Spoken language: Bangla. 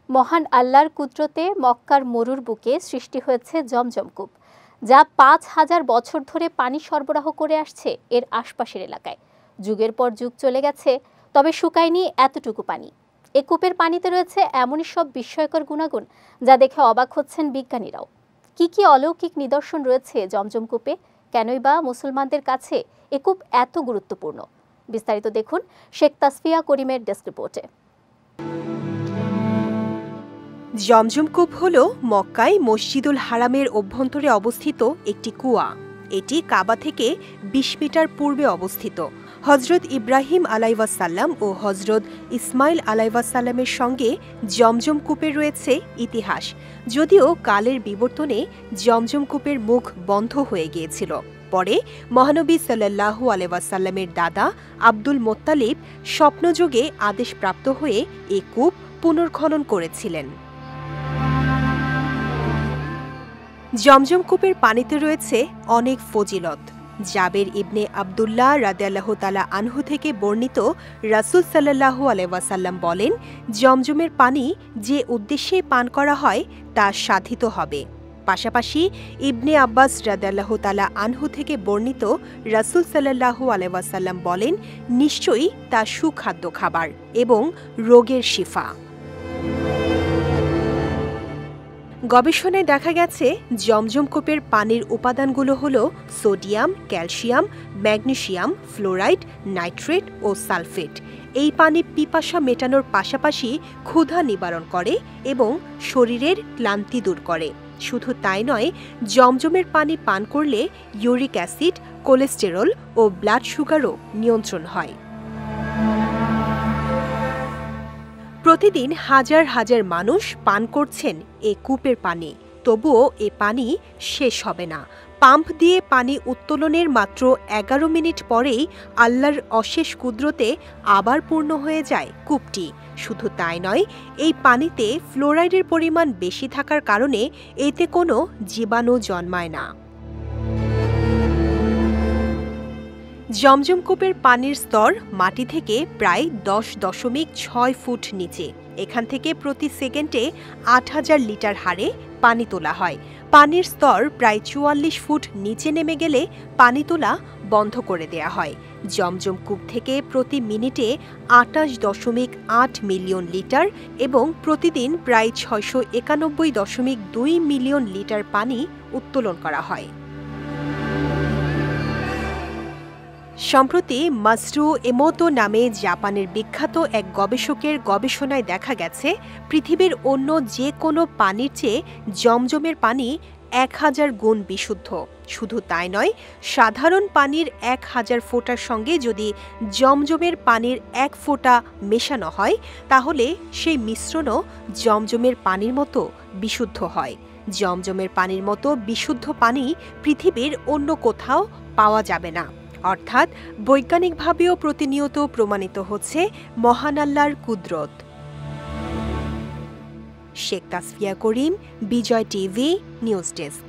মহান আল্লাহর কুদরতে মক্কার মরুর বুকে সৃষ্টি হয়েছে জমজম কূপ, যা ৫,০০০ বছর ধরে পানি সরবরাহ করে আসছে এর আশপাশের এলাকায়। যুগের পর যুগ চলে গেছে, তবে শুকায়নি এতটুকু পানি। এ কূপের পানিতে রয়েছে এমনই সব বিস্ময়কর গুণাগুণ যা দেখে অবাক হচ্ছেন বিজ্ঞানীরাও। কি অলৌকিক নিদর্শন রয়েছে জমজম কূপে? কেনই বা মুসলমানদের কাছে এ কূপ এত গুরুত্বপূর্ণ? বিস্তারিত দেখুন শেখ তাসফিয়া করিমের ডেস্ক রিপোর্টে। জমজম কূপ হল মক্কায় মসজিদুল হারামের অভ্যন্তরে অবস্থিত একটি কুয়া। এটি কাবা থেকে ২০ মিটার পূর্বে অবস্থিত। হজরত ইব্রাহিম আলাইহিসসালাম ও হজরত ইসমাইল আলাইহিসসালামের সঙ্গে জমজম কূপের রয়েছে ইতিহাস, যদিও কালের বিবর্তনে জমজম কূপের মুখ বন্ধ হয়ে গিয়েছিল। পরে মহানবী সাল্লাল্লাহু আলাইহি ওয়াসাল্লামের দাদা আব্দুল মোত্তালিব স্বপ্নযোগে আদেশপ্রাপ্ত হয়ে এ কূপ পুনর্খনন করেছিলেন। জমজম কূপের পানিতে রয়েছে অনেক ফজিলত। জাবের ইবনে আবদুল্লাহ রাদিয়াল্লাহু তাআলা আনহু থেকে বর্ণিত, রাসূল সাল্লাল্লাহু আলাইহি ওয়াসাল্লাম বলেন, জমজমের পানি যে উদ্দেশ্যে পান করা হয় তা সাধিত হবে। পাশাপাশি ইবনে আব্বাস রাদিয়াল্লাহু তাআলা আনহু থেকে বর্ণিত, রাসূল সাল্লাল্লাহু আলাইহি ওয়াসাল্লাম বলেন, নিশ্চয়ই তা সুখাদ্য খাবার এবং রোগের শিফা। গবেষণায় দেখা গেছে জমজম কূপের পানির উপাদানগুলো হল sodium, calcium, magnesium, fluoride, nitrate ও সালফেট। এই পানি পিপাসা মেটানোর পাশাপাশি ক্ষুধা নিবারণ করে এবং শরীরের ক্লান্তি দূর করে। শুধু তাই নয়, জমজমের পানি পান করলে ইউরিক অ্যাসিড, কোলেস্টেরল ও ব্লাড সুগারও নিয়ন্ত্রণ হয়। প্রতিদিন হাজার হাজার মানুষ পান করছেন এ কূপের পানি, তবুও এ পানি শেষ হবে না। পাম্প দিয়ে পানি উত্তোলনের মাত্র ১১ মিনিট পরেই আল্লাহর অশেষ কুদরতে আবার পূর্ণ হয়ে যায় কূপটি। শুধু তাই নয়, এই পানিতে ফ্লোরাইডের পরিমাণ বেশি থাকার কারণে এতে কোনো জীবাণু জন্মায় না। জমজম কূপের পানির স্তর মাটি থেকে প্রায় ১০.৬ ফুট নিচে। এখান থেকে প্রতি সেকেন্ডে ৮,০০০ লিটার হারে পানি তোলা হয়। পানির স্তর প্রায় ৪৪ ফুট নিচে নেমে গেলে পানি তোলা বন্ধ করে দেয়া হয়। জমজম কূপ থেকে প্রতি মিনিটে ২৮.৮ মিলিয়ন লিটার এবং প্রতিদিন প্রায় ৬৯১.২ মিলিয়ন লিটার পানি উত্তোলন করা হয়। সম্প্রতি মাসরু এমোতো নামে জাপানের বিখ্যাত এক গবেষকের গবেষণায় দেখা গেছে, পৃথিবীর অন্য যে কোনো পানির চেয়ে জমজমের পানি ১,০০০ গুণ বিশুদ্ধ। শুধু তাই নয়, সাধারণ পানির ১,০০০ ফোঁটার সঙ্গে যদি জমজমের পানির ১ ফোঁটা মেশানো হয়, তাহলে সেই মিশ্রণও জমজমের পানির মতো বিশুদ্ধ হয়। জমজমের পানির মতো বিশুদ্ধ পানি পৃথিবীর অন্য কোথাও পাওয়া যাবে না। অর্থাৎ বৈজ্ঞানিকভাবেও প্রতিনিয়ত প্রমাণিত হচ্ছে মহান আল্লাহর কুদরত। শেখ তাসফিয়া করিম, বিজয় টিভি, নিউজ ডেস্ক।